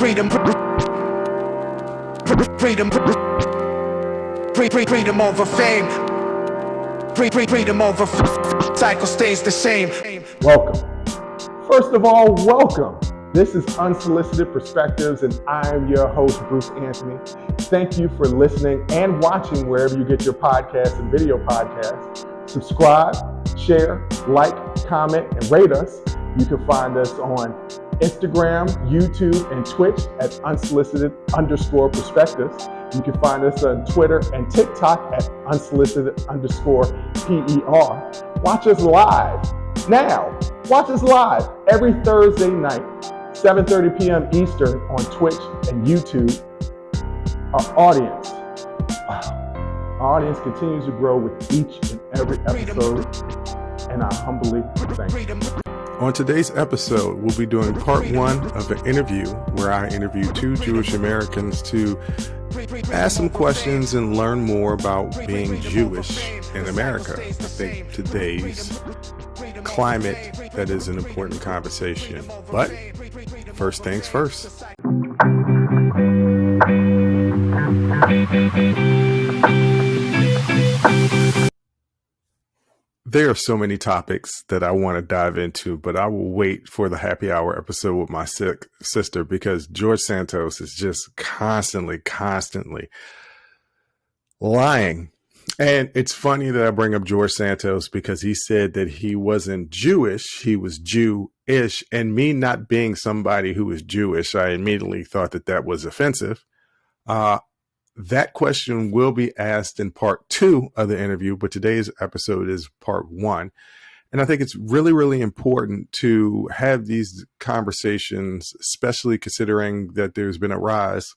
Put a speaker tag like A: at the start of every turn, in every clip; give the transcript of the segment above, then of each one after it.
A: freedom, freedom over fame, freedom over cycle stays the same.
B: Welcome. First of all, welcome. This is Unsolicited Perspectives, and I'm your host, Bruce Anthony. Thank you for listening and watching wherever you get your podcasts and video podcasts. Subscribe, share, like, comment, and rate us. You can find us on Instagram, YouTube, and Twitch at unsolicited_perspectives. You can find us on Twitter and TikTok at unsolicited_PER. Watch us live now. Watch us live every Thursday night, 7:30 p.m. Eastern on Twitch and YouTube. Our audience continues to grow with each and every episode, and I humbly thank you.
C: On today's episode, we'll be doing part one of an interview where I interview two Jewish Americans to ask some questions and learn more about being Jewish in America. I think today's climate, that is an important conversation. But first things first. There are so many topics that I want to dive into, but I will wait for the happy hour episode with my sister because George Santos is just constantly lying. And it's funny that I bring up George Santos because he said that he wasn't Jewish, he was Jewish. And me not being somebody who is Jewish, I immediately thought that that was offensive. That question will be asked in part two of the interview, but today's episode is part one. And I think it's really important to have these conversations, especially considering that there's been a rise,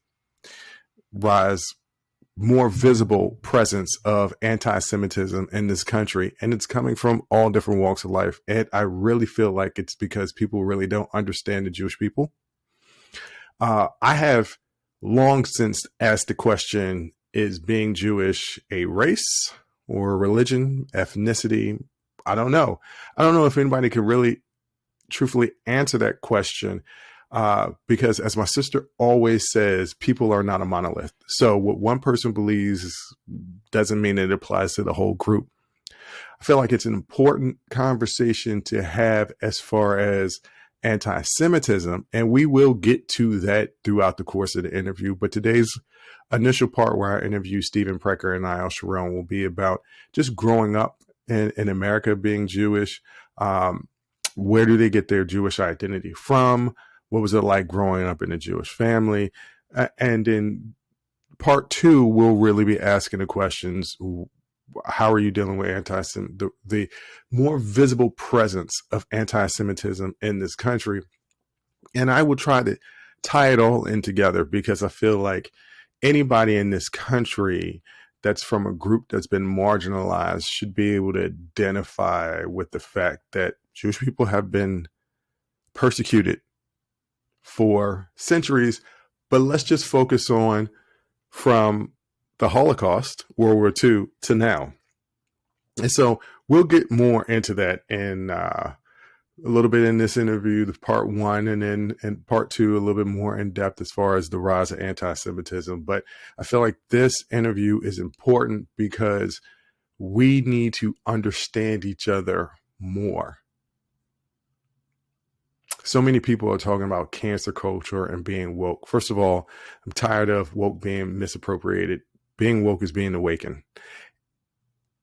C: more visible presence of anti-Semitism in this country. And it's coming from all different walks of life. And I really feel like it's because people really don't understand the Jewish people. I have long since asked the question, is being Jewish a race or a religion, ethnicity? I don't know. I don't know if anybody can really truthfully answer that question because as my sister always says, people are not a monolith. So what one person believes doesn't mean it applies to the whole group. I feel like it's an important conversation to have as far as anti-Semitism, and we will get to that throughout the course of the interview. But today's initial part where I interview Stephen Precker and Niall Sharon will be about just growing up in America, being Jewish. Where do they get their Jewish identity from? What was it like growing up in a Jewish family? And in part two, we'll really be asking the questions. How are you dealing with the more visible presence of anti-Semitism in this country? And I will try to tie it all in together because I feel like anybody in this country that's from a group that's been marginalized should be able to identify with the fact that Jewish people have been persecuted for centuries. But let's just focus on from the Holocaust, World War II, to now. And so we'll get more into that in a little bit in this interview, the part one, and then in part two, a little bit more in depth as far as the rise of anti-Semitism. But I feel like this interview is important because we need to understand each other more. So many people are talking about cancel culture and being woke. First of all, I'm tired of woke being misappropriated. Being woke is being awakened.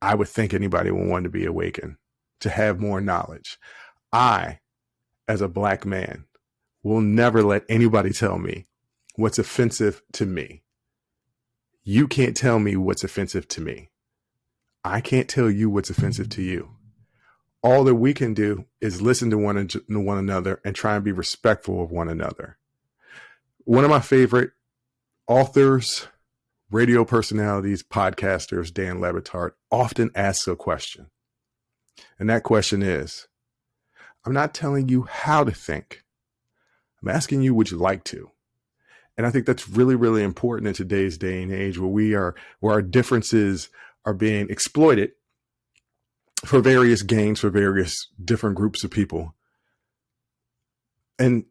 C: I would think anybody would want to be awakened, to have more knowledge. I, as a Black man, will never let anybody tell me what's offensive to me. You can't tell me what's offensive to me. I can't tell you what's offensive to you. All that we can do is listen to one another and try and be respectful of one another. One of my favorite authors, radio personalities, podcasters, Dan Le Batard, often asks a question. And that question is, I'm not telling you how to think. I'm asking you would you like to. And I think that's really important in today's day and age where our differences are being exploited for various gains, for various different groups of people. And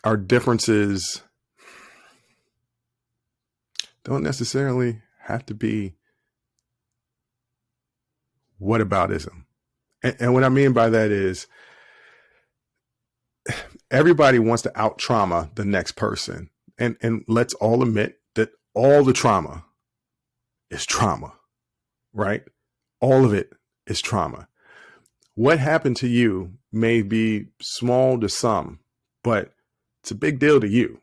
C: our differences don't necessarily have to be whataboutism. And what I mean by that is everybody wants to out trauma the next person. And let's all admit that all the trauma is trauma, right? All of it is trauma. What happened to you may be small to some, but it's a big deal to you.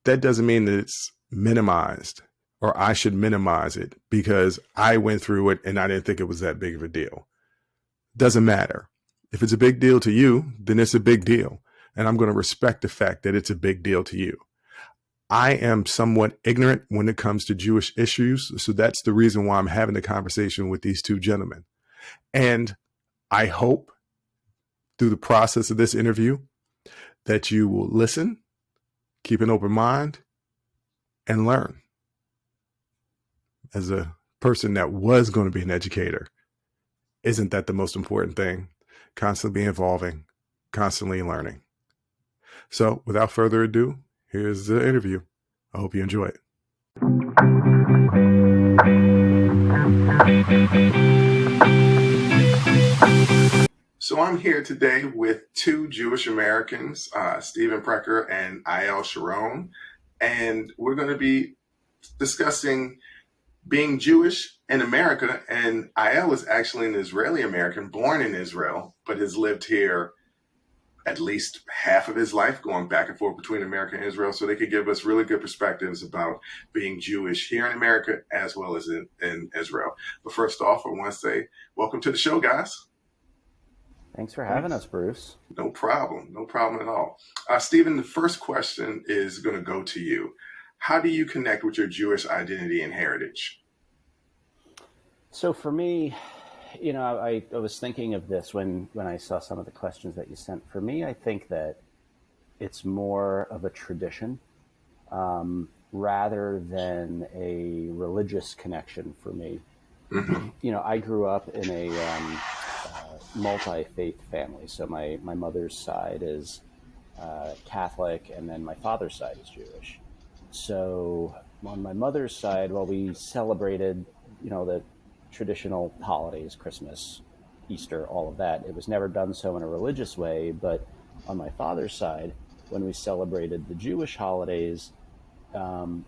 C: That doesn't mean that it's minimized or I should minimize it because I went through it and I didn't think it was that big of a deal. Doesn't matter. If it's a big deal to you, then it's a big deal. And I'm going to respect the fact that it's a big deal to you. I am somewhat ignorant when it comes to Jewish issues. So that's the reason why I'm having a conversation with these two gentlemen. And I hope through the process of this interview that you will listen, keep an open mind, and learn. As a person that was going to be an educator, isn't that the most important thing? Constantly evolving, constantly learning. So without further ado, here's the interview. I hope you enjoy it. So I'm here today with two Jewish Americans, Stephen Precker and Ayel Sharon, and we're going to be discussing being Jewish in America. And Ayel is actually an Israeli American, born in Israel, but has lived here at least half of his life, going back and forth between America and Israel. So they could give us really good perspectives about being Jewish here in America as well as in Israel. But first off, I want to say welcome to the show, guys.
D: Thanks for having us, Bruce.
C: No problem. No problem at all. Stephen, the first question is going to go to you. How do you connect with your Jewish identity and heritage?
D: So for me, I was thinking of this when I saw some of the questions that you sent. For me, I think that it's more of a tradition rather than a religious connection for me. Mm-hmm. I grew up in a multi-faith family. So my mother's side is Catholic, and then my father's side is Jewish. So on my mother's side, while we celebrated, the traditional holidays, Christmas, Easter, all of that, it was never done so in a religious way. But on my father's side, when we celebrated the Jewish holidays,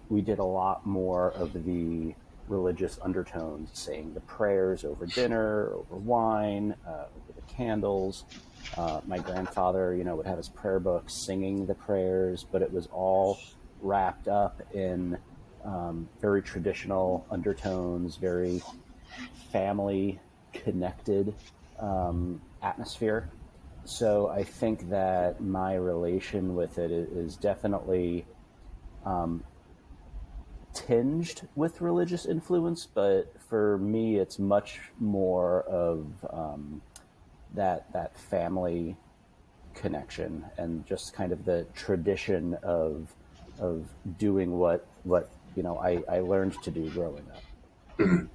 D: we did a lot more of the religious undertones, saying the prayers over dinner, over wine, over the candles. My grandfather, would have his prayer book singing the prayers, but it was all wrapped up in very traditional undertones, very family connected atmosphere. So I think that my relation with it is definitely tinged with religious influence, but for me, it's much more of that family connection and just kind of the tradition of doing what I learned to do growing up.
C: Mm-hmm.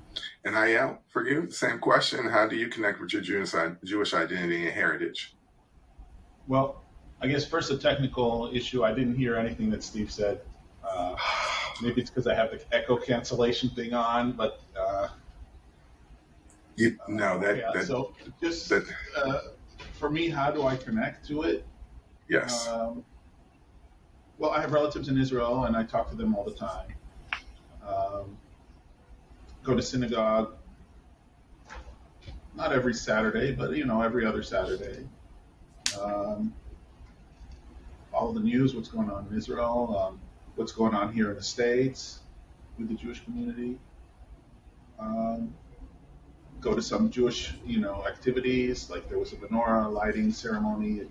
C: And Ayel, for you, the same question. How do you connect with your Jewish identity and heritage?
E: Well, I guess first a technical issue. I didn't hear anything that Steve said. Maybe it's because I have the echo cancellation thing on, but
C: so
E: just for me, how do I connect to it?
C: Yes.
E: Well, I have relatives in Israel, and I talk to them all the time. Go to synagogue, not every Saturday, but every other Saturday. Follow the news, what's going on in Israel, what's going on here in the States with the Jewish community. Go to some Jewish, activities, like there was a menorah lighting ceremony at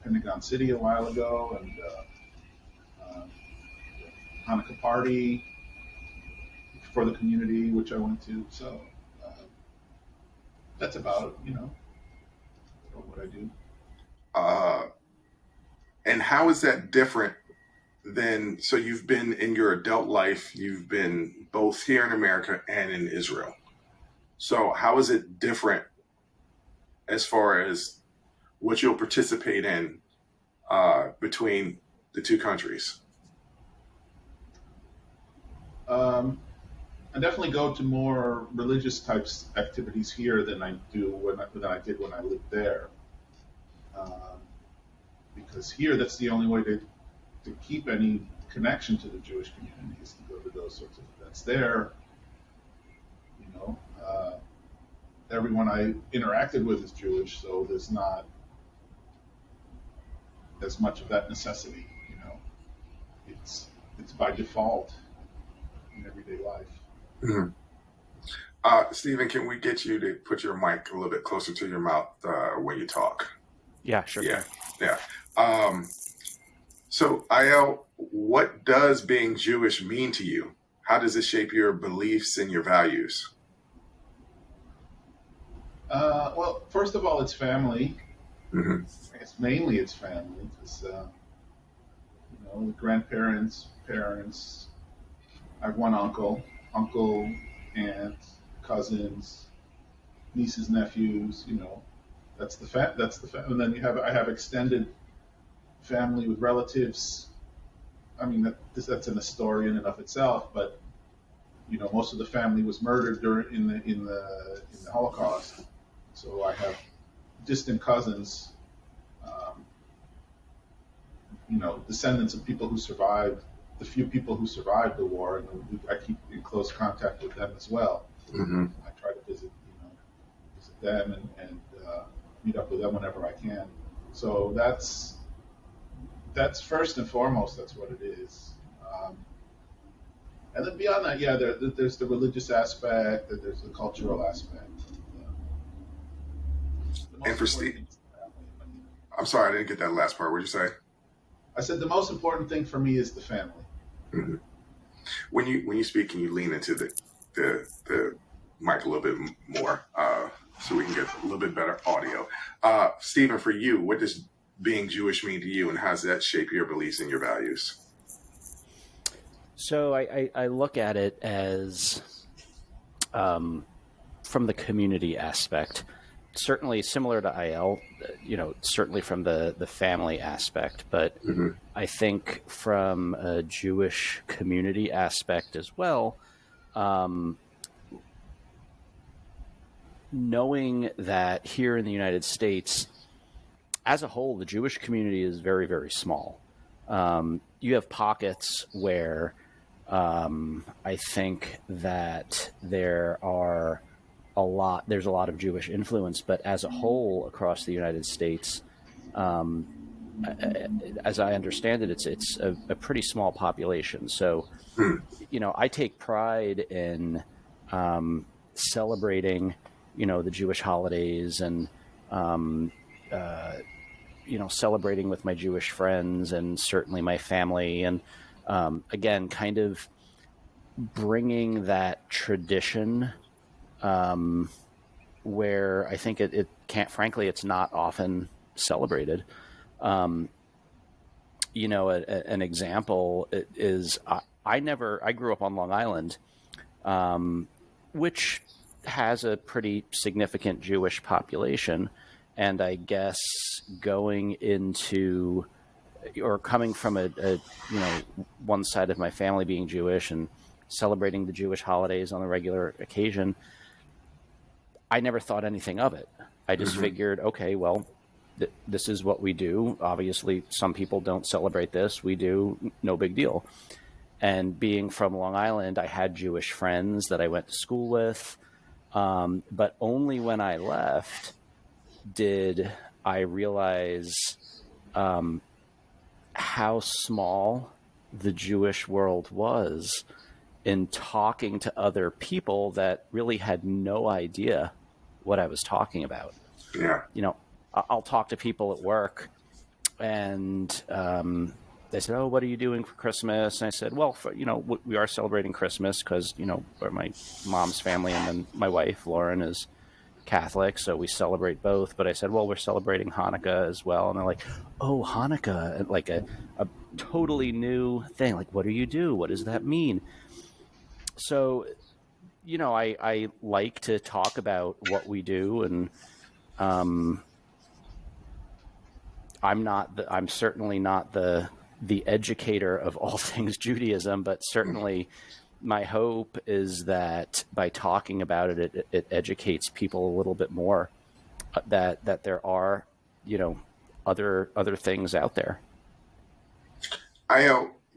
E: Pentagon City a while ago, and Hanukkah party for the community, which I went to. So that's about, what I do.
C: And how is that different than, so you've been in your adult life, you've been both here in America and in Israel. So how is it different as far as what you'll participate in between the two countries?
E: I definitely go to more religious types activities here than I did when I lived there. Um, because here, that's the only way to keep any connection to the Jewish community is to go to those sorts of events. There, you know, everyone I interacted with is Jewish, so there's not as much of that necessity. You know, it's by default in everyday life.
C: Mhm. Stephen, can we get you to put your mic a little bit closer to your mouth when you talk?
D: Yeah, sure.
C: Yeah, yeah. So, IL, what does being Jewish mean to you? How does it shape your beliefs and your values?
E: Well, first of all, it's family.
C: Hmm.
E: I guess mainly it's family because you know, grandparents, parents. I have one uncle, aunt, cousins, nieces, nephews. You know, that's the and then I have extended family with relatives. I mean, that's an story in and of itself, but you know, most of the family was murdered in the Holocaust. So I have distant cousins, um, you know, descendants of people who survived, the few people who survived the war, and I keep in close contact with them as well.
C: Hmm.
E: I try to visit them and meet up with them whenever I can. So that's first and foremost. That's what it is. And then beyond that, yeah, there's the religious aspect, there's the cultural aspect. The
C: And
E: most
C: for
E: important
C: Steve,
E: thing is the family.
C: I'm sorry, I didn't get that last part. What did you say?
E: I said the most important thing for me is the family.
C: Hmm. When you speak, can you lean into the mic a little bit more so we can get a little bit better audio? Stephen, for you, what does being Jewish mean to you, and how does that shape your beliefs and your values?
D: So I look at it as from the community aspect, certainly similar to IL, you know, certainly from the family aspect, but
C: Hmm.
D: I think from a Jewish community aspect as well, knowing that here in the United States, as a whole, the Jewish community is very, very small. You have pockets where I think that there's a lot of Jewish influence, but as a whole across the United States, as I understand it, it's a pretty small population. So, you know, I take pride in celebrating, you know, the Jewish holidays and you know, celebrating with my Jewish friends and certainly my family, and again, kind of bringing that tradition where I think it can't, frankly, it's not often celebrated. You know, an example is I grew up on Long Island, which has a pretty significant Jewish population. And I guess going into or coming from a you know, one side of my family being Jewish and celebrating the Jewish holidays on a regular occasion, I never thought anything of it. I just
C: Hmm.
D: figured, okay, well, this is what we do. Obviously, some people don't celebrate this. We do, no big deal. And being from Long Island, I had Jewish friends that I went to school with. But only when I left did I realize how small the Jewish world was in talking to other people that really had no idea what I was talking about.
C: Yeah.
D: You know, I'll talk to people at work and they said, "Oh, what are you doing for Christmas?" And I said, "Well, you know, we are celebrating Christmas because, you know, my mom's family and then my wife, Lauren, is Catholic, so we celebrate both." But I said, "Well, we're celebrating Hanukkah as well." And they're like, "Oh, Hanukkah," like a totally new thing. Like, what do you do? What does that mean? So, you know, I like to talk about what we do, and I'm certainly not the educator of all things Judaism, but certainly my hope is that by talking about it, it educates people a little bit more, that there are, other things out there.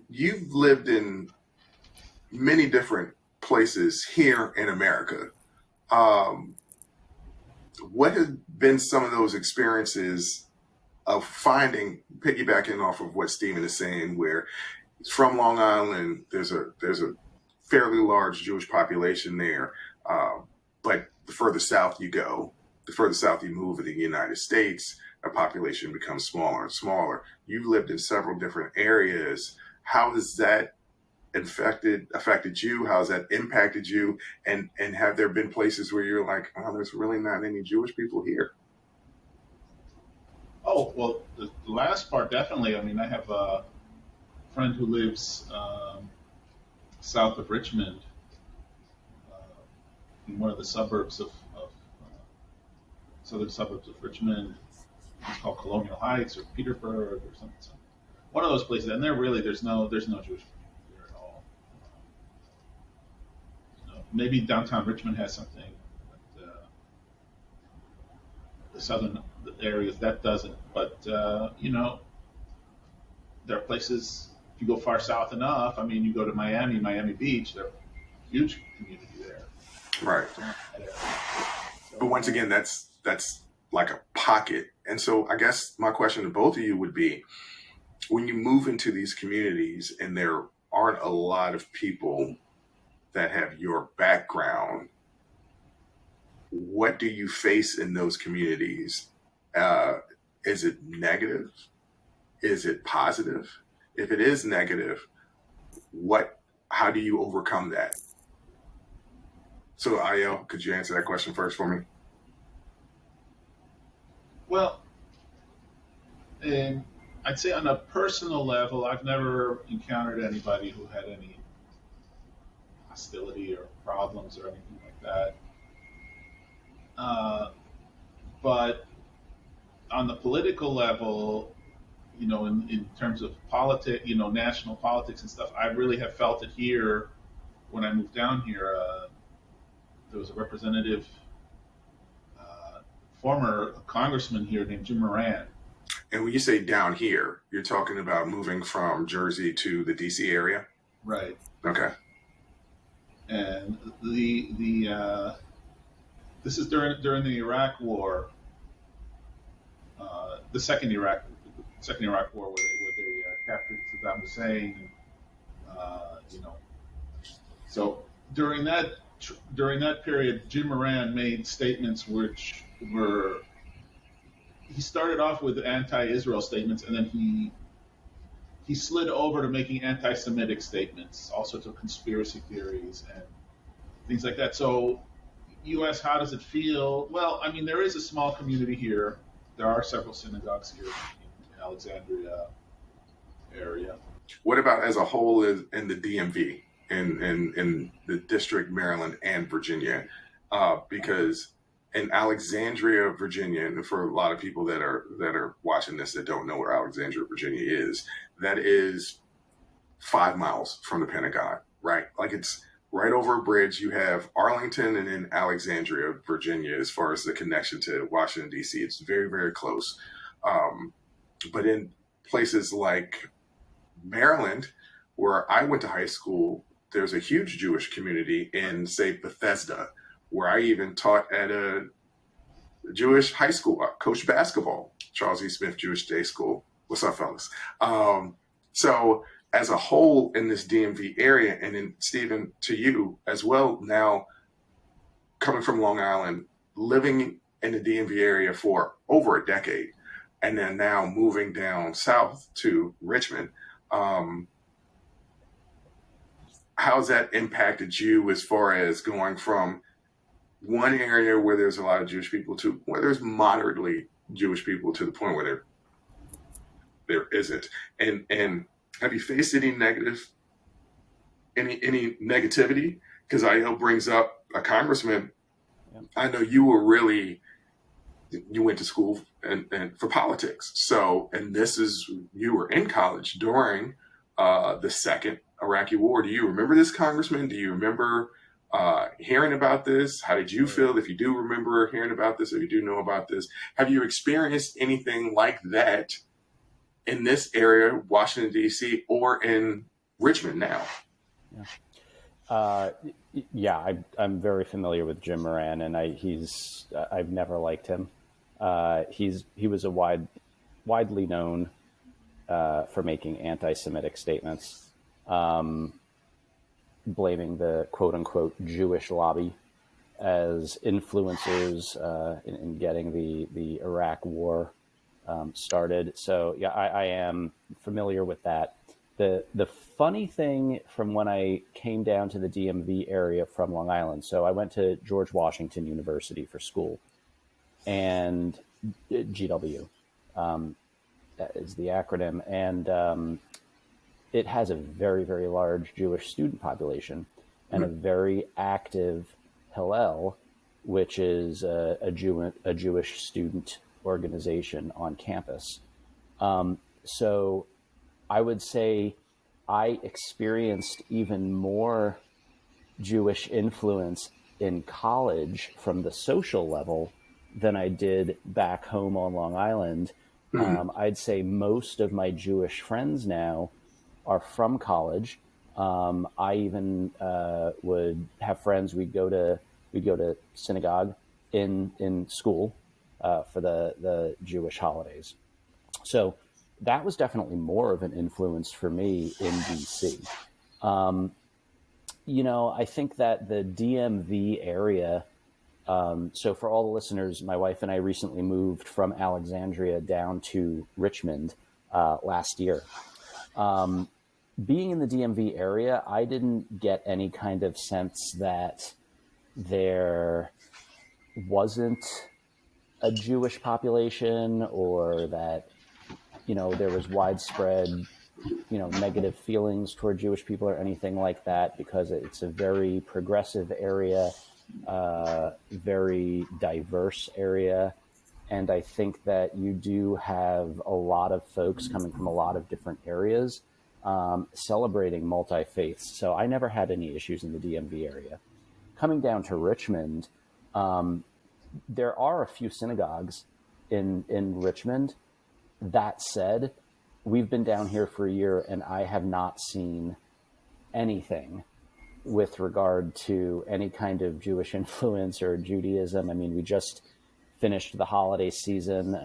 C: You've lived in many different places here in America. Um, what have been some of those experiences of finding, piggybacking off of what Stephen is saying, where from Long Island, there's a fairly large Jewish population there, but the further south you go, the further south you move in the United States, a population becomes smaller and smaller. You've lived in several different areas. How has that affected you? How's that impacted you? And have there been places where you're like, oh, there's really not any Jewish people here?
E: Oh, well, the last part, definitely. I mean, I have a friend who lives south of Richmond, in one of the suburbs of southern suburbs of Richmond. It's called Colonial Heights or Petersburg or something. One of those places, and there's no Jewish people here at all. Maybe downtown Richmond has something, but the southern areas that doesn't. But there are places. If you go far south enough, I mean, you go to Miami Beach. There's a huge community there.
C: Right. But once again, that's like a pocket. And so I guess my question to both of you would be, when you move into these communities and there aren't a lot of people that have your background, what do you face in those communities? Is it negative? Is it positive? If it is negative, how do you overcome that? So Ayel, could you answer that question first for me?
E: Well, and I'd say on a personal level, I've never encountered anybody who had any hostility or problems or anything like that. But on the political level, in terms of politics, national politics and stuff, I really have felt it here when I moved down here. There was a representative, former congressman here named Jim Moran.
C: And when you say down here, you're talking about moving from Jersey to the DC area?
E: Right.
C: Okay.
E: And this is during the Iraq War, the second Iraq War, where they captured Saddam Hussein. So during that period, Jim Moran made statements which were. He started off with anti-Israel statements, and then he slid over to making anti-Semitic statements, all sorts of conspiracy theories and things like that. So, you ask, how does it feel? Well, I mean, there is a small community here. There are several synagogues here in the Alexandria area.
C: What about as a whole in the DMV, in the District, Maryland, and Virginia? Because in Alexandria, Virginia, and for a lot of people that are watching this that don't know where Alexandria, Virginia is, that is 5 miles from the Pentagon, right? Like, it's right over a bridge. You have Arlington and then Alexandria, Virginia, as far as the connection to Washington, D.C. It's very, very close. But in places like Maryland, where I went to high school, there's a huge Jewish community in, say, Bethesda, where I even taught at a Jewish high school, coached basketball, Charles E. Smith Jewish Day School. What's up, fellas? So as a whole in this DMV area, and then Stephen, to you as well, now coming from Long Island, living in the DMV area for over a decade, and then now moving down south to Richmond, how's that impacted you as far as going from one area where there's a lot of Jewish people to where there's moderately Jewish people to the point where there isn't? And have you faced any negativity? Because Ayel brings up a congressman.
D: Yeah.
C: I know you went to school and for politics. So, and you were in college during the second Iraqi war. Do you remember this, Congressman? Do you remember hearing about this? How did you feel if you do remember hearing about this, or you do know about this? Have you experienced anything like that in this area, Washington, D.C., or in Richmond now?
D: Yeah. Yeah, I'm very familiar with Jim Moran, and I've never liked him. He was widely known for making anti-Semitic statements, blaming the quote unquote Jewish lobby as influencers in getting the Iraq war started. So yeah, I am familiar with that. The funny thing from when I came down to the DMV area from Long Island, so I went to George Washington University for school, and GW is the acronym, and it has a very, very large Jewish student population and a very active Hillel, which is a Jewish student organization on campus. So I would say I experienced even more Jewish influence in college from the social level than I did back home on Long Island. I'd say most of my Jewish friends now are from college. I even would have friends. We'd go to synagogue in school for the Jewish holidays. So that was definitely more of an influence for me in DC. I think that the DMV area, so for all the listeners, my wife and I recently moved from Alexandria down to Richmond last year. Being in the DMV area, I didn't get any kind of sense that there wasn't a Jewish population, or that there was widespread negative feelings toward Jewish people or anything like that, because it's a very progressive area, very diverse area. And I think that you do have a lot of folks coming from a lot of different areas celebrating multi-faiths. So I never had any issues in the DMV area. Coming down to Richmond, there are a few synagogues in Richmond. That said, we've been down here for a year, and I have not seen anything with regard to any kind of Jewish influence or Judaism. I mean, we just finished the holiday season.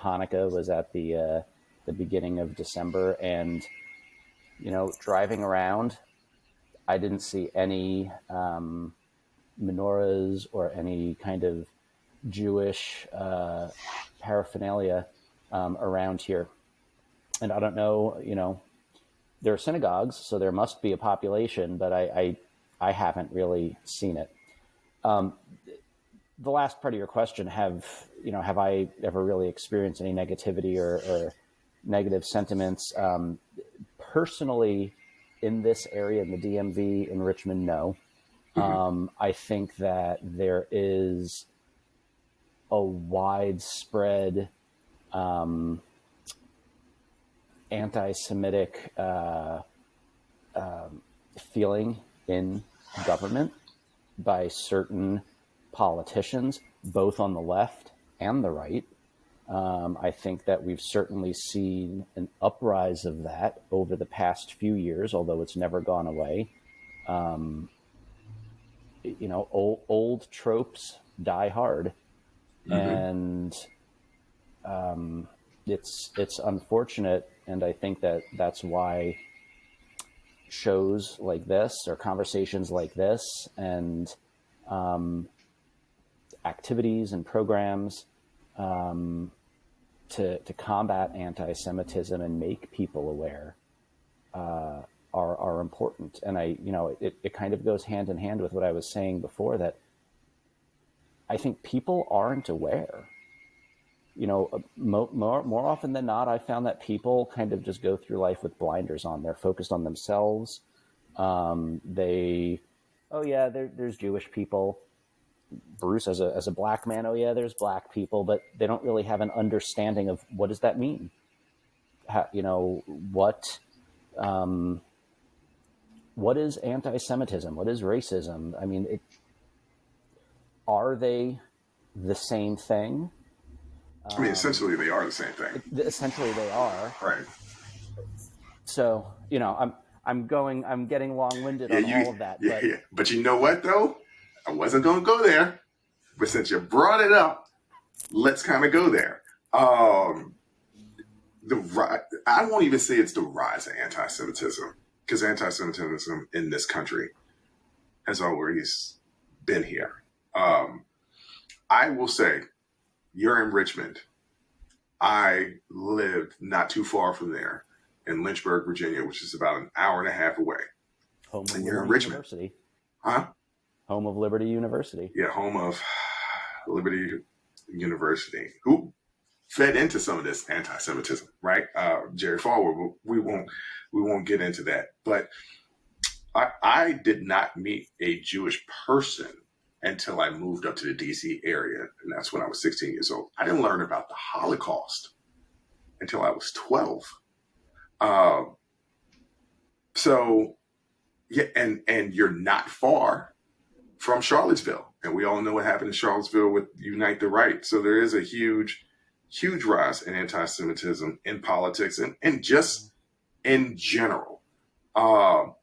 D: Hanukkah was at the beginning of December, and driving around, I didn't see any menorahs or any kind of Jewish paraphernalia around here. And I don't know, there are synagogues, so there must be a population, but I haven't really seen it. The last part of your question, have I ever really experienced any negativity or negative sentiments? Personally, in this area, in the DMV, in Richmond, no. I think that there is a widespread anti-Semitic feeling in government by certain politicians, both on the left and the right. I think that we've certainly seen an uprise of that over the past few years, although it's never gone away. Old tropes die hard, and it's unfortunate. And I think that that's why shows like this, or conversations like this, and activities and programs to combat anti-Semitism and make people aware are important. And it kind of goes hand in hand with what I was saying before, that I think people aren't aware. More often than not, I found that people kind of just go through life with blinders on. They're focused on themselves. There's Jewish people. Bruce, as a black man, there's black people, but they don't really have an understanding of what does that mean. what is anti-Semitism? What is racism? I mean, are they the same thing?
C: I mean, essentially, they are the same thing.
D: Essentially, they are.
C: Right.
D: So, I'm getting long-winded on all of that.
C: Yeah, yeah. But you know what, though? I wasn't going to go there. But since you brought it up, let's kind of go there. I won't even say it's the rise of anti-Semitism, because anti-Semitism in this country has always been here. I will say, you're in Richmond. I lived not too far from there in Lynchburg, Virginia, which is about an hour and a half away.
D: Home of
C: and you're in
D: Liberty
C: Richmond.
D: University.
C: Huh?
D: Home of Liberty University.
C: Yeah, home of Liberty University, who fed into some of this anti-Semitism, right? Jerry Falwell, we won't get into that. But I did not meet a Jewish person until I moved up to the DC area. And that's when I was 16 years old. I didn't learn about the Holocaust until I was 12. So, yeah, and you're not far from Charlottesville. And we all know what happened in Charlottesville with Unite the Right. So there is a huge rise in anti-Semitism in politics and just in general. Io,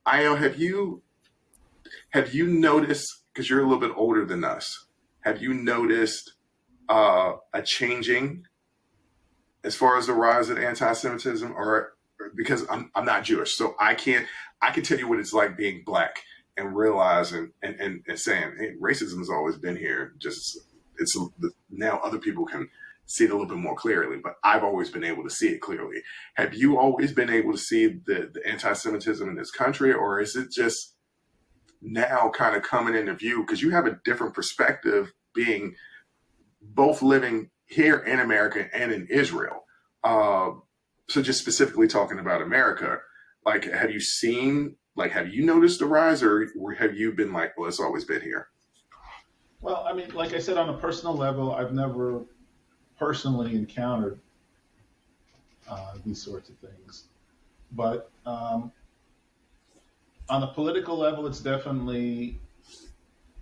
C: have you noticed, because you're a little bit older than us, have you noticed a changing as far as the rise of anti-Semitism? Or because I'm not Jewish, so I can tell you what it's like being Black and realizing and saying, hey, racism has always been here. Just it's now other people can see it a little bit more clearly, but I've always been able to see it clearly. Have you always been able to see the anti-Semitism in this country, or is it just now kind of coming into view because you have a different perspective, being both living here in America and in Israel? So just specifically talking about America, like, have you noticed the rise, or have you been like, well, it's always been here?
E: Well, I mean, like I said, on a personal level, I've never personally encountered these sorts of things. But on a political level, it's definitely,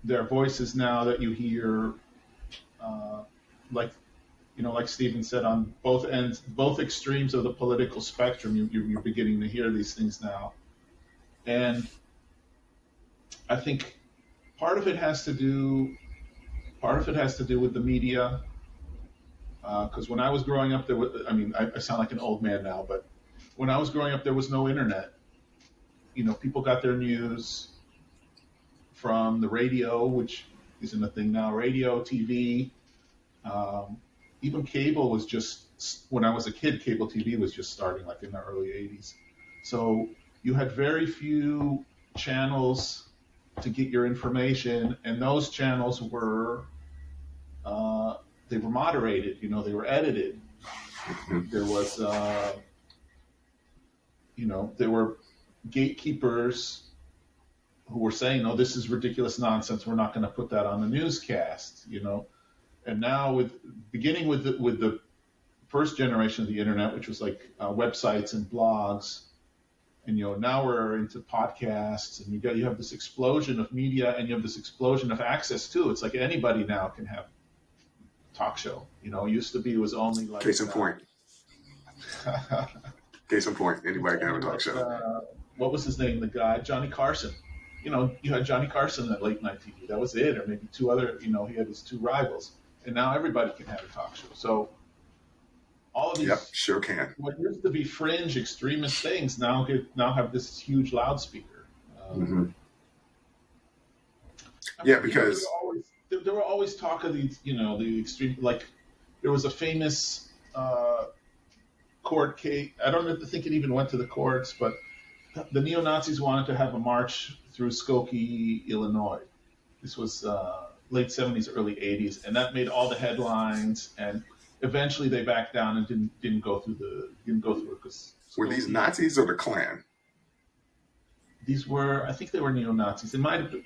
E: there are voices now that you hear, like Stephen said, on both ends, both extremes of the political spectrum, you're beginning to hear these things now. And I think part of it has to do with the media. Because when I was growing up, I sound like an old man now, but when I was growing up, there was no internet. People got their news from the radio, which isn't a thing now. Radio, TV, even cable was just, when I was a kid, cable TV was just starting, like in the early 80s. So you had very few channels to get your information, and those channels were, they were moderated, they were edited. There was, there were gatekeepers who were saying, "No, this is ridiculous nonsense. We're not going to put that on the newscast." And now, beginning with the first generation of the internet, which was like websites and blogs, and now we're into podcasts, and you have this explosion of media, and you have this explosion of access too. It's like anybody now can have a talk show. It used to be, it was only like
C: Case in point. Case in point. Anybody can have a talk show.
E: What was his name? The guy, Johnny Carson. You had Johnny Carson at late night TV. That was it, or maybe two other. He had his two rivals, and now everybody can have a talk show. So all of these,
C: yep, sure can.
E: What used to be fringe extremist things now have this huge loudspeaker.
C: Yeah, because
E: there were always talk of these, the extreme. Like there was a famous court case. I don't think it even went to the courts, but the neo-Nazis wanted to have a march through Skokie, Illinois. This was late 70s, early 80s, and that made all the headlines. And eventually, they backed down and didn't go through it because
C: were these Nazis or the Klan?
E: These were, I think they were neo-Nazis. It might have been.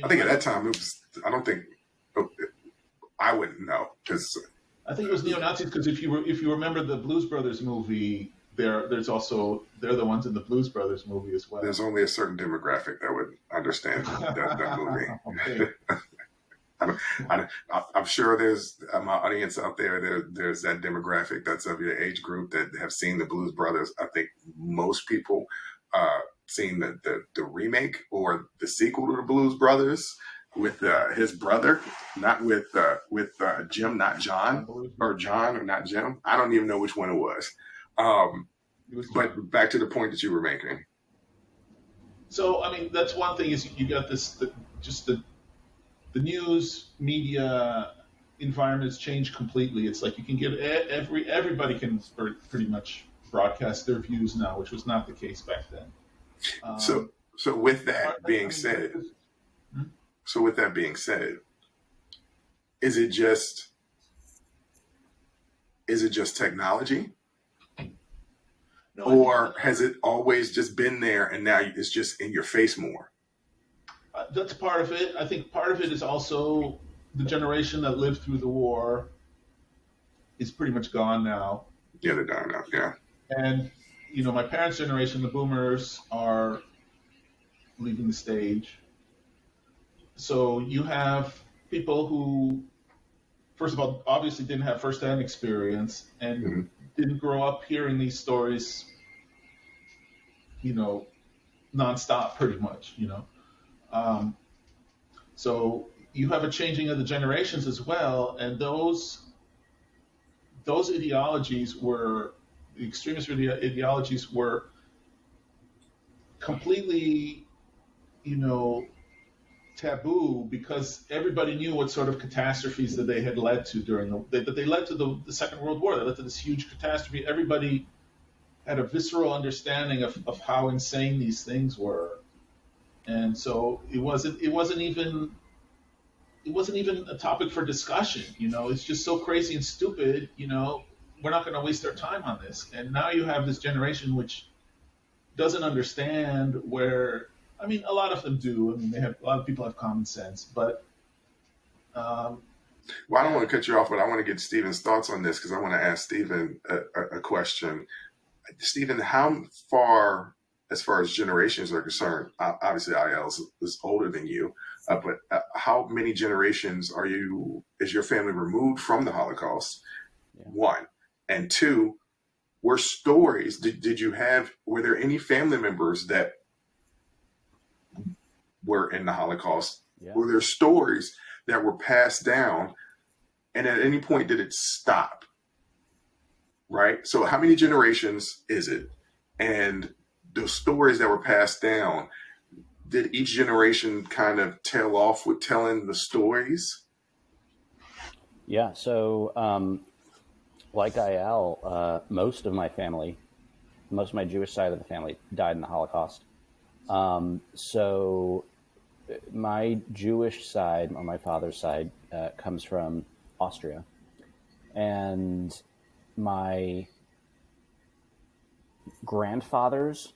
C: I think at that time it was. I don't think I wouldn't know because
E: I think it was neo-Nazis because if you remember the Blues Brothers movie, they're the ones in the Blues Brothers movie as well.
C: There's only a certain demographic that would understand that movie.
E: Okay.
C: I'm sure there's my audience out there. There's that demographic that's of your age group that have seen the Blues Brothers. I think most people seen the remake or the sequel to the Blues Brothers with his brother, not with Jim, not John, or John or not Jim. I don't even know which one it was. But back to the point that you were making.
E: So I mean, that's one thing is you got this the news media environment has changed completely. It's like you can get everybody can pretty much broadcast their views now, which was not the case back then.
C: So with that being said, is it just technology?
E: No,
C: or has it always just been there and now it's just in your face more?
E: That's part of it. I think part of it is also the generation that lived through the war is pretty much gone now.
C: Yeah, they're gone now. Yeah.
E: And, my parents' generation, the boomers, are leaving the stage. So you have people who, first of all, obviously didn't have firsthand experience and didn't grow up hearing these stories, nonstop pretty much, So you have a changing of the generations as well, and those ideologies were, the extremist ideologies were completely, taboo because everybody knew what sort of catastrophes that they had led to that they led to the Second World War. They led to this huge catastrophe. Everybody had a visceral understanding of how insane these things were. And so it wasn't even a topic for discussion. It's just so crazy and stupid. We're not going to waste our time on this. And now you have this generation which doesn't understand where. I mean, a lot of them do. I mean, a lot of people have common sense, but.
C: Well, I don't want to cut you off, but I want to get Stephen's thoughts on this because I want to ask Stephen a question. Stephen, how far, as far as generations are concerned, obviously IL is older than you, but how many generations is your family removed from the Holocaust? Yeah. One. And two, were stories, were there any family members that were in the Holocaust? Yeah. Were there stories that were passed down, and at any point did it stop? Right? So how many generations is it? And the stories that were passed down, did each generation kind of tail off with telling the stories?
D: Yeah. So like IL, most of my Jewish side of the family died in the Holocaust. So my Jewish side, on my father's side, comes from Austria. And my grandfather's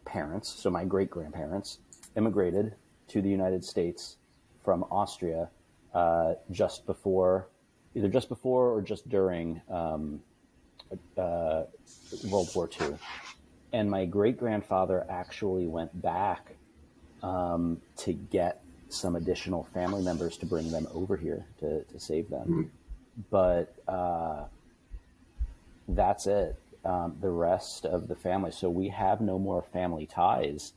D: parents, so my great-grandparents, immigrated to the United States from Austria either just before or just during World War II. And my great-grandfather actually went back to get some additional family members to bring them over here to save them. Mm-hmm. But that's it. The rest of the family. So we have no more family ties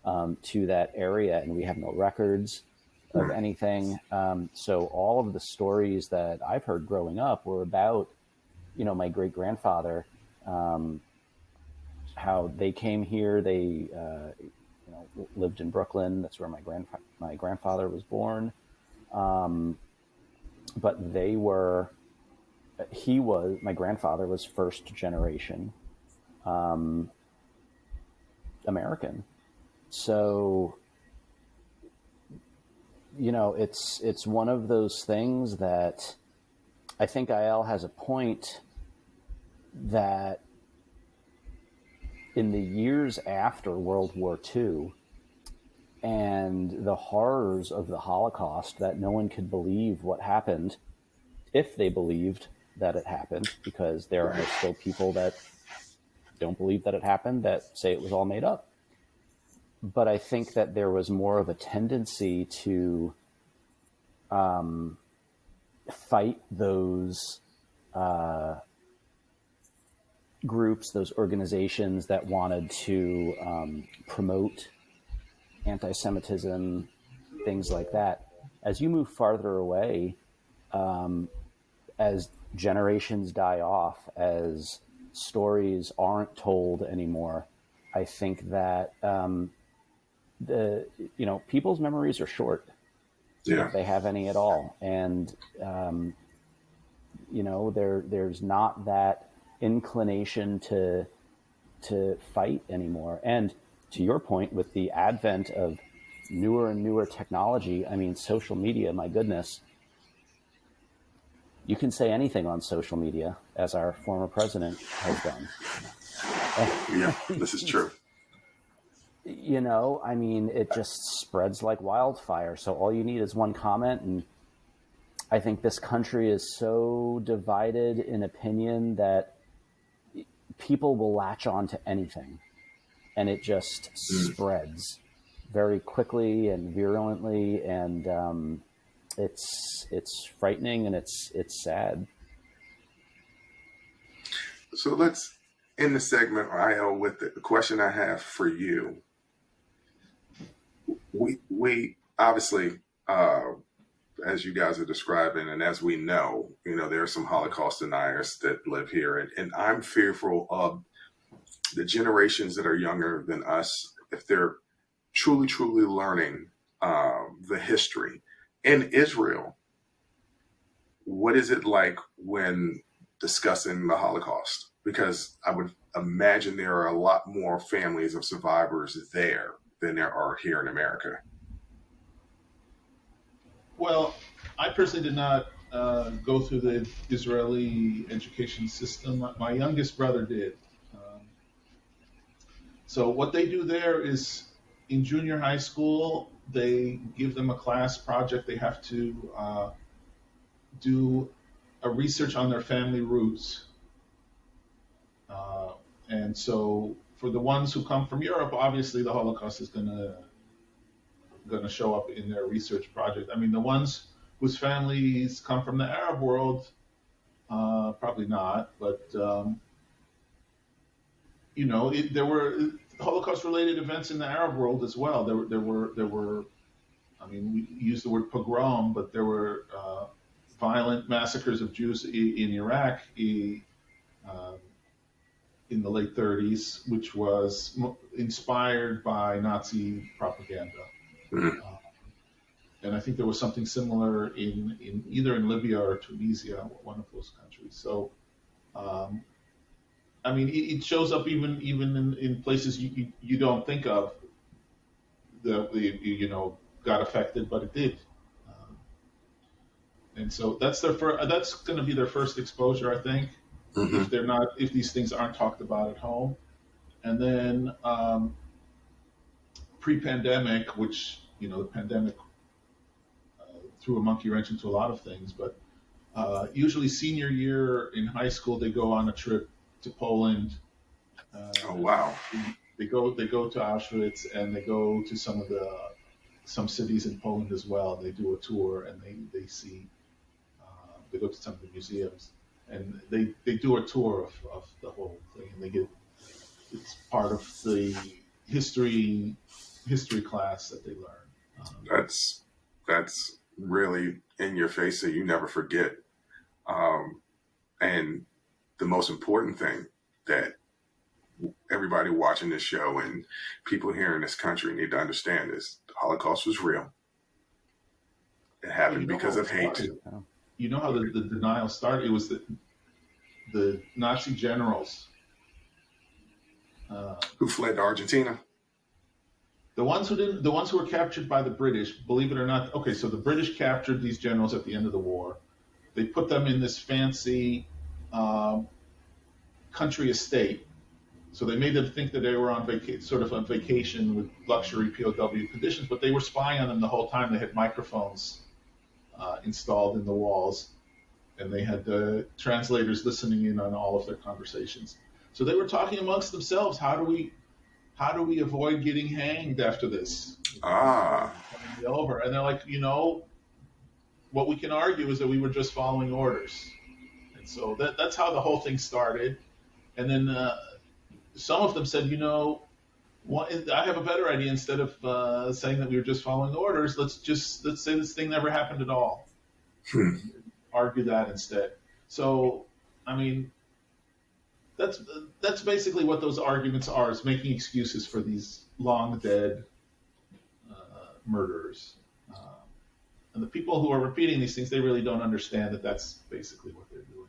D: to that area, and we have no records of anything. So all of the stories that I've heard growing up were about, my great-grandfather, how they came here. They, lived in Brooklyn. That's where my grandfather was born. But my grandfather was first generation American. So, it's one of those things that I think IL has a point that in the years after World War II and the horrors of the Holocaust, that no one could believe what happened if they believed that it happened, because there are still people that don't believe that it happened, that say it was all made up. But I think that there was more of a tendency to fight those groups, those organizations that wanted to promote anti-Semitism, things like that. As you move farther away, as generations die off, as stories aren't told anymore, I think that people's memories are short, if they have any at all, and there's not that inclination to fight anymore. And to your point, with the advent of newer and newer technology, I mean, social media, my goodness, you can say anything on social media, as our former president has done.
C: Yeah, this is true.
D: I mean, it just spreads like wildfire. So all you need is one comment. And I think this country is so divided in opinion that people will latch on to anything. And it just spreads very quickly and virulently. And it's frightening, and it's sad.
C: So let's end the segment, IO, with the question I have for you. We obviously, as you guys are describing, and as we know, there are some Holocaust deniers that live here, and I'm fearful of the generations that are younger than us, if they're truly learning the history. In Israel, what is it like when discussing the Holocaust? Because I would imagine there are a lot more families of survivors there than there are here in America.
E: Well, I personally did not go through the Israeli education system. My youngest brother did. So what they do there is, in junior high school, they give them a class project. They have to do a research on their family roots. And so for the ones who come from Europe, obviously the Holocaust is going to show up in their research project. I mean, the ones whose families come from the Arab world, probably not. But there were Holocaust-related events in the Arab world as well. There were. I mean, we use the word pogrom, but there were violent massacres of Jews in Iraq in the late 30s, which was inspired by Nazi propaganda.
C: Mm-hmm.
E: And I think there was something similar in either in Libya or Tunisia, one of those countries. So, I mean, it shows up even in places you don't think of that got affected, but it did. And so that's that's going to be their first exposure, I think.
C: Mm-hmm.
E: If these things aren't talked about at home. And then pre-pandemic, which the pandemic threw a monkey wrench into a lot of things, but usually senior year in high school they go on a trip to Poland.
C: Oh wow!
E: They go to Auschwitz, and they go to some cities in Poland as well. They do a tour, and they see. They go to some of the museums, and they do a tour of the whole thing, and it's part of the history class that they learn.
C: That's really in your face, so you never forget. And the most important thing that everybody watching this show and people here in this country need to understand is the Holocaust was real. It happened because of hate.
E: You know how the denial started? It was the Nazi generals
C: who fled to Argentina.
E: The ones who were captured by the British, believe it or not. Okay, so the British captured these generals at the end of the war. They put them in this fancy country estate. So they made them think that they were on vacation with luxury POW conditions, but they were spying on them the whole time. They had microphones installed in the walls, and they had the translators listening in on all of their conversations. So they were talking amongst themselves. How do we avoid getting hanged after this? Over. And they're like, what we can argue is that we were just following orders. And so that's how the whole thing started. And then some of them said, I have a better idea. Instead of saying that we were just following orders, let's say this thing never happened at all. Argue that instead. So, I mean, that's basically what those arguments are: is making excuses for these long dead murderers. And the people who are repeating these things, they really don't understand that that's basically what they're doing.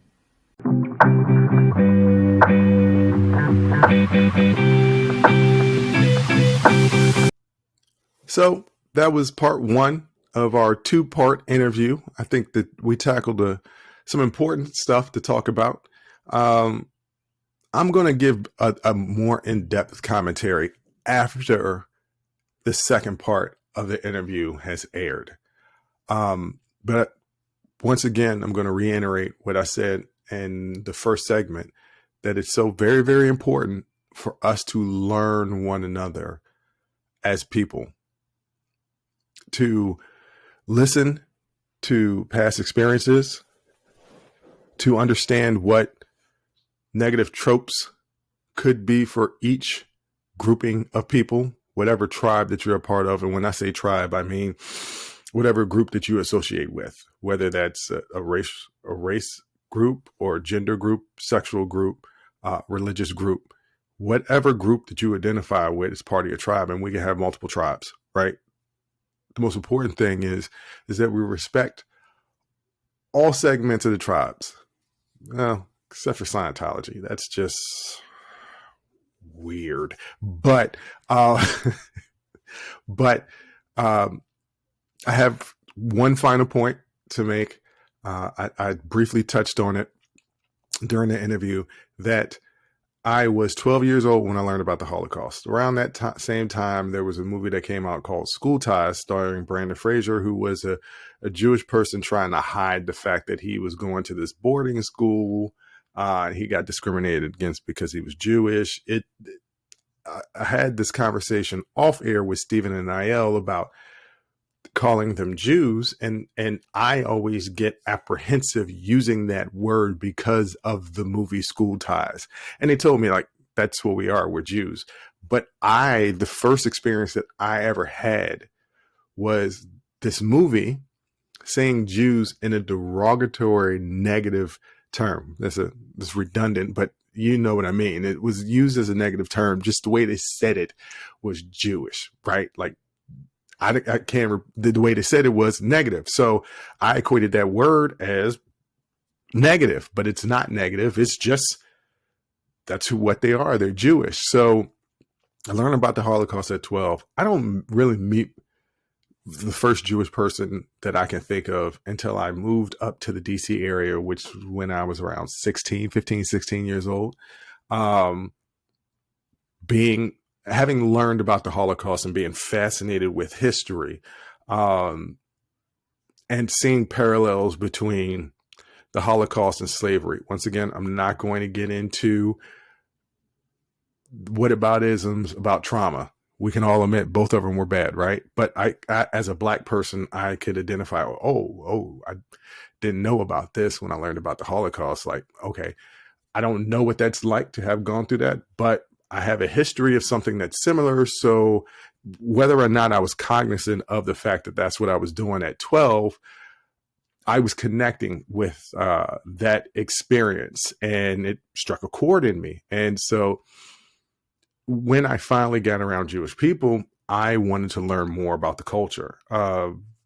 C: So that was part one of our 2-part interview. I think that we tackled some important stuff to talk about. I'm going to give a more in-depth commentary after the second part of the interview has aired. But once again, I'm going to reiterate what I said in the first segment, that it's so very, very important for us to learn one another as people, to listen to past experiences, to understand what negative tropes could be for each grouping of people, whatever tribe that you're a part of. And when I say tribe, I mean whatever group that you associate with, whether that's a race group or gender group, sexual group, religious group, whatever group that you identify with is part of your tribe. And we can have multiple tribes, right? The most important thing is that we respect all segments of the tribes. Well, except for Scientology. That's just weird. But I have one final point to make. I briefly touched on it during the interview, that I was 12 years old when I learned about the Holocaust. Around that same time, there was a movie that came out called School Ties, starring Brandon Fraser, who was a Jewish person trying to hide the fact that he was going to this boarding school. He got discriminated against because he was Jewish. I had this conversation off air with Stephen and Niall about calling them Jews, and I always get apprehensive using that word because of the movie School Ties. And they told me, like, that's what we are, we're Jews. But the first experience that I ever had was this movie saying Jews in a derogatory, negative term. That's redundant, but you know what I mean. It was used as a negative term. Just the way they said it was Jewish, right? Like, I can't, the way they said it was negative. So I equated that word as negative, but it's not negative. It's just, that's what they are. They're Jewish. So I learned about the Holocaust at 12. I don't really meet the first Jewish person that I can think of until I moved up to the DC area, which when I was around 15, 16 years old. Having learned about the Holocaust and being fascinated with history, and seeing parallels between the Holocaust and slavery. Once again, I'm not going to get into whataboutisms about trauma. We can all admit both of them were bad, right? But I as a Black person, I could identify, I didn't know about this when I learned about the Holocaust. Like, okay, I don't know what that's like to have gone through that, but I have a history of something that's similar. So whether or not I was cognizant of the fact that that's what I was doing at 12, I was connecting with that experience, and it struck a chord in me. And so when I finally got around Jewish people, I wanted to learn more about the culture,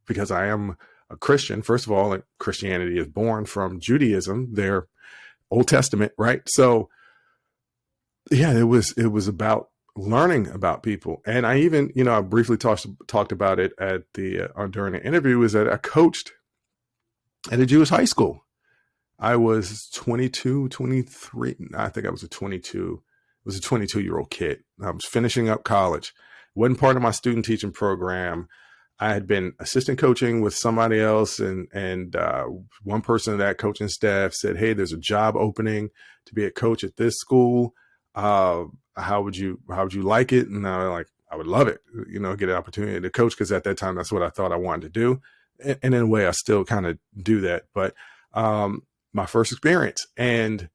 C: because I am a Christian. First of all, like, Christianity is born from Judaism, their Old Testament, right? So yeah, it was about learning about people. And I even, I briefly talked about it at during the interview, is that I coached at a Jewish high school. I was 22, 23. I think I was a 22-year-old kid. I was finishing up college. Wasn't part of my student teaching program. I had been assistant coaching with somebody else, and one person of that coaching staff said, "Hey, there's a job opening to be a coach at this school. How would you like it? And I like, I would love it, get an opportunity to coach, because at that time, that's what I thought I wanted to do. And in a way, I still kind of do that. But my first experience, and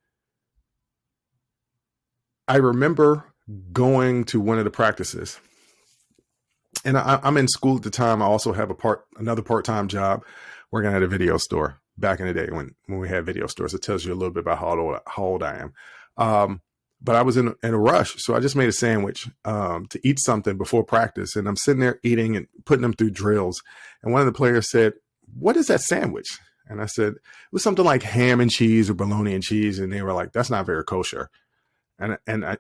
C: I remember going to one of the practices, and I'm in school at the time. I also have another part-time job working at a video store back in the day when we had video stores. It tells you a little bit about how old I am. But I was in a rush. So I just made a sandwich to eat something before practice. And I'm sitting there eating and putting them through drills. And one of the players said, "What is that sandwich?" And I said, "It was something like ham and cheese or bologna and cheese." And they were like, "That's not very kosher." And I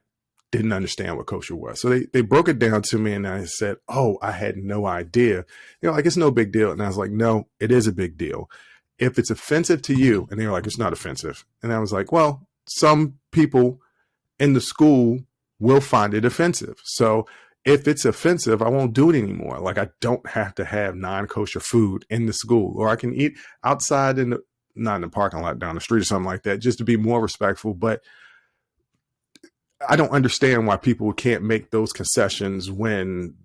C: didn't understand what kosher was. So they broke it down to me, and I said, "Oh, I had no idea." Like, "It's no big deal." And I was like, "No, it is a big deal. If it's offensive to you," and they were like, "It's not offensive." And I was like, "Well, some people in the school will find it offensive. So if it's offensive, I won't do it anymore. Like, I don't have to have non-kosher food in the school, or I can eat outside not in the parking lot down the street or something like that, just to be more respectful." But I don't understand why people can't make those concessions when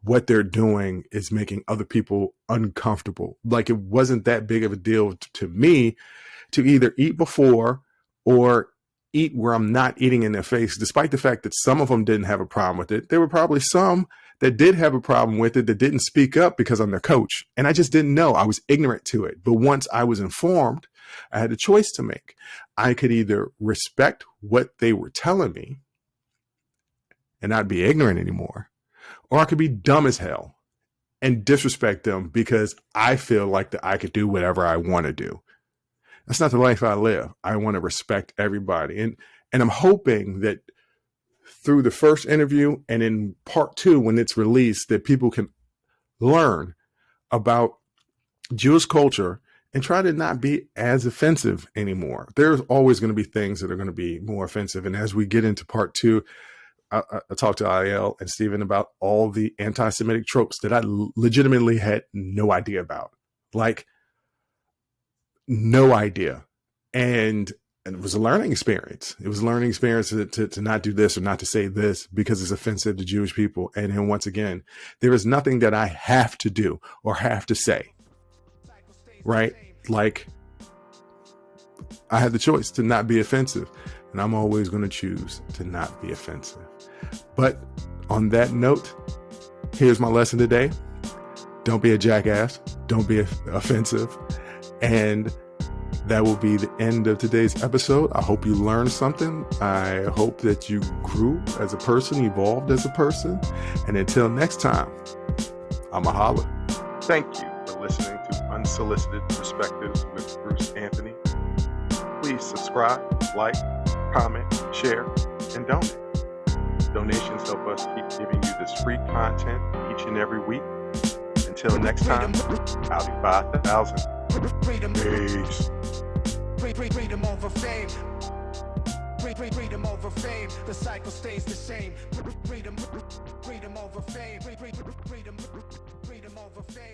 C: what they're doing is making other people uncomfortable. Like, it wasn't that big of a deal to me to either eat before or eat where I'm not eating in their face, despite the fact that some of them didn't have a problem with it. There were probably some that did have a problem with it that didn't speak up because I'm their coach. And I just didn't know. I was ignorant to it. But once I was informed, I had a choice to make. I could either respect what they were telling me and not be ignorant anymore, or I could be dumb as hell and disrespect them because I feel like that I could do whatever I want to do. That's not the life I live. I want to respect everybody. And I'm hoping that through the first interview and in part 2, when it's released, that people can learn about Jewish culture and try to not be as offensive anymore. There's always going to be things that are going to be more offensive. And as we get into part 2, I talked to Ayel and Stephen about all the anti-Semitic tropes that I legitimately had no idea about. Like, no idea. And it was a learning experience. It was a learning experience to not do this or not to say this because it's offensive to Jewish people. And then once again, there is nothing that I have to do or have to say, right? Like, I had the choice to not be offensive, and I'm always going to choose to not be offensive. But on that note, here's my lesson today. Don't be a jackass. Don't be offensive. And that will be the end of today's episode. I hope you learned something. I hope that you grew as a person, evolved as a person. And until next time, I'm a holla. Thank you for listening to Unsolicited Perspectives with Bruce Anthony. Please subscribe, like, comment, share, and donate. Donations help us keep giving you this free content each and every week. Until next time, I'll be 5,000. Peace.
A: Freedom over fame. Freedom over fame. The cycle stays the same. Freedom over fame. Freedom over fame.